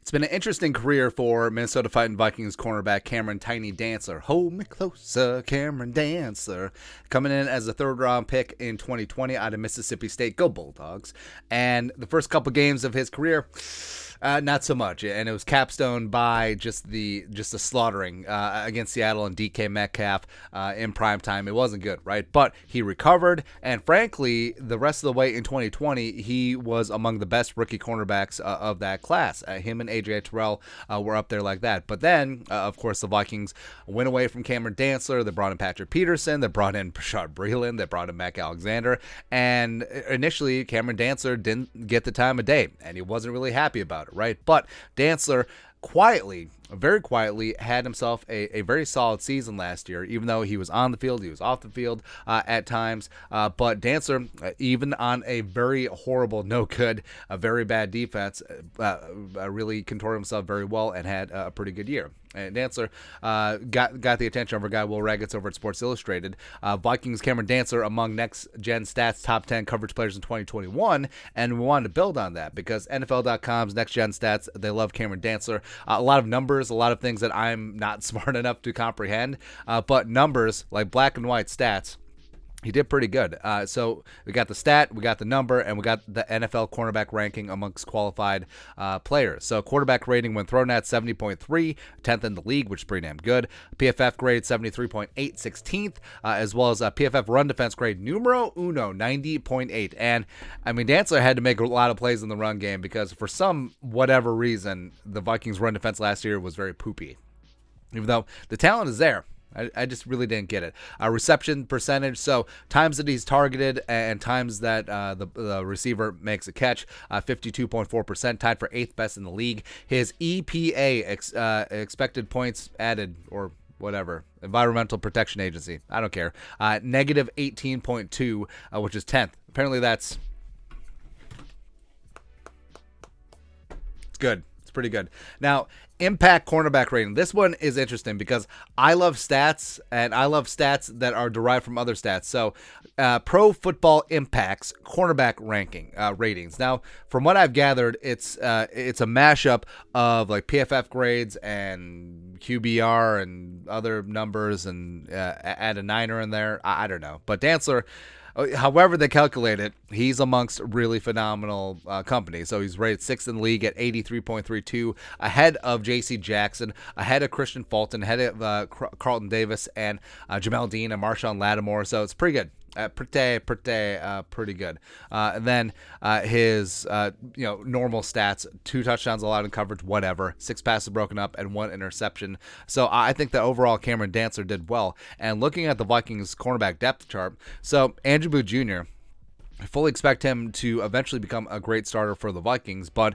It's been an interesting career for Minnesota Fighting Vikings cornerback Cameron Tiny Dantzler. Hold me closer, Cameron Dantzler. Coming in as a third-round pick in 2020 out of Mississippi State. Go Bulldogs. And the first couple games of his career, not so much, and it was capstoned by just the slaughtering against Seattle and DK Metcalf in prime time. It wasn't good, right? But he recovered, and frankly, the rest of the way in 2020, he was among the best rookie cornerbacks of that class. Him and AJ Terrell were up there like that. But then, of course, the Vikings went away from Cameron Dantzler. They brought in Patrick Peterson. They brought in Bashard Breeland. They brought in Mac Alexander. And initially, Cameron Dantzler didn't get the time of day, and he wasn't really happy about it, right? But Dantzler very quietly had himself a very solid season last year, even though he was on the field, he was off the field at times. But Dantzler, even on a very horrible, no good, a very bad defense, really contorted himself very well and had a pretty good year. And Dantzler got the attention of our guy Will Raggets over at Sports Illustrated. Vikings Cameron Dantzler among Next Gen Stats top 10 coverage players in 2021, and we wanted to build on that because NFL.com's Next Gen Stats, they love Cameron Dantzler. A lot of numbers, a lot of things that I'm not smart enough to comprehend, but numbers like black and white stats. He did pretty good. So we got the stat, we got the number, and we got the NFL cornerback ranking amongst qualified players. So quarterback rating when thrown at 70.3, 10th in the league, which is pretty damn good. PFF grade 73.8, 16th, as well as a PFF run defense grade numero uno, 90.8. And I mean, Dantzler had to make a lot of plays in the run game because for some whatever reason, the Vikings run defense last year was very poopy. Even though the talent is there. I just really didn't get it. Reception percentage, so times that he's targeted and times that the receiver makes a catch, 52.4%, tied for 8th best in the league. His EPA, expected points added, or whatever, Environmental Protection Agency, I don't care, negative 18.2, which is 10th. Apparently that's good. Pretty good. Now, impact cornerback rating. This one is interesting because I love stats, and I love stats that are derived from other stats. So, Pro Football Impact's cornerback ranking ratings. Now, from what I've gathered, it's a mashup of like PFF grades and QBR and other numbers, and add a niner in there. I don't know, but Dantzler, however they calculate it, he's amongst really phenomenal companies. So he's rated 6th in the league at 83.32, ahead of J.C. Jackson, ahead of Christian Fulton, ahead of Carlton Davis and Jamel Dean and Marshawn Lattimore. So it's pretty good. Pretty good. And then his normal stats: 2 touchdowns allowed in coverage, whatever, 6 passes broken up, and 1 interception. So I think that overall Cameron Dantzler did well. And looking at the Vikings cornerback depth chart, so Andrew Booth Jr., I fully expect him to eventually become a great starter for the Vikings, but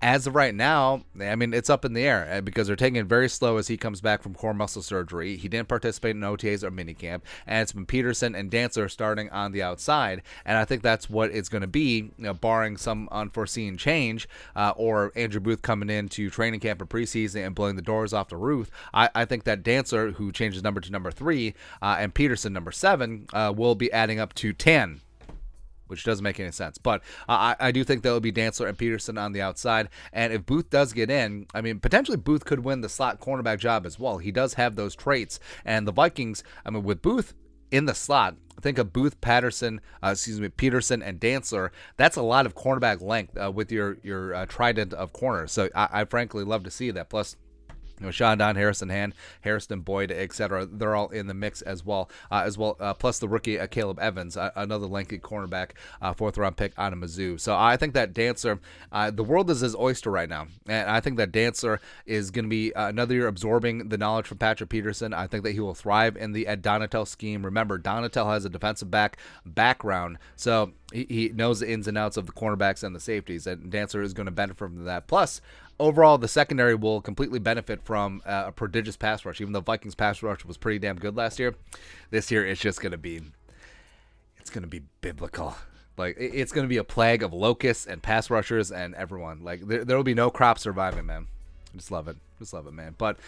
as of right now, I mean, it's up in the air because they're taking it very slow as he comes back from core muscle surgery. He didn't participate in OTAs or minicamp, and it's been Peterson and Dantzler starting on the outside, and I think that's what it's going to be, barring some unforeseen change or Andrew Booth coming into training camp or preseason and blowing the doors off the roof. I think that Dantzler, who changed his number to number 3, and Peterson, number 7, will be adding up to 10. Which doesn't make any sense. But I do think there will be Dantzler and Peterson on the outside. And if Booth does get in, I mean, potentially Booth could win the slot cornerback job as well. He does have those traits. And the Vikings, I mean, with Booth in the slot, think of Booth, Peterson, and Dantzler. That's a lot of cornerback length with your trident of corners. So I frankly love to see that. Plus, Sean Don, Harrison Hand, Harrison Boyd, etc. They're all in the mix as well. Plus the rookie Caleb Evans, another lanky cornerback, 4th-round pick out of Mizzou. So I think that Dantzler, the world is his oyster right now, and I think that Dantzler is going to be another year absorbing the knowledge from Patrick Peterson. I think that he will thrive in the Ed Donatel scheme. Remember, Donatel has a defensive back background, so he knows the ins and outs of the cornerbacks and the safeties, and Dantzler is going to benefit from that. Plus, overall, the secondary will completely benefit from a prodigious pass rush. Even though Vikings pass rush was pretty damn good last year, this year it's just going to be biblical. Like, it's going to be a plague of locusts and pass rushers and everyone. Like, there will be no crop surviving, man. I just love it. Just love it, man. But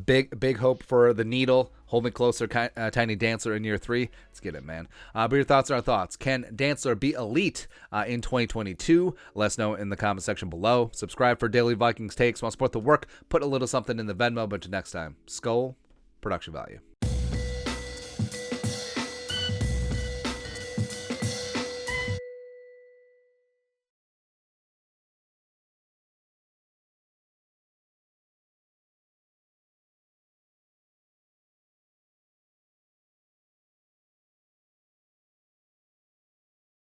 big hope for the needle. Hold me closer, Tiny Dantzler in year 3. Let's get it, man. But your thoughts are our thoughts. Can Dantzler be elite in 2022? Let us know in the comment section below. Subscribe for daily Vikings takes. Want to support the work? Put a little something in the Venmo. But until next time, Skull, production value.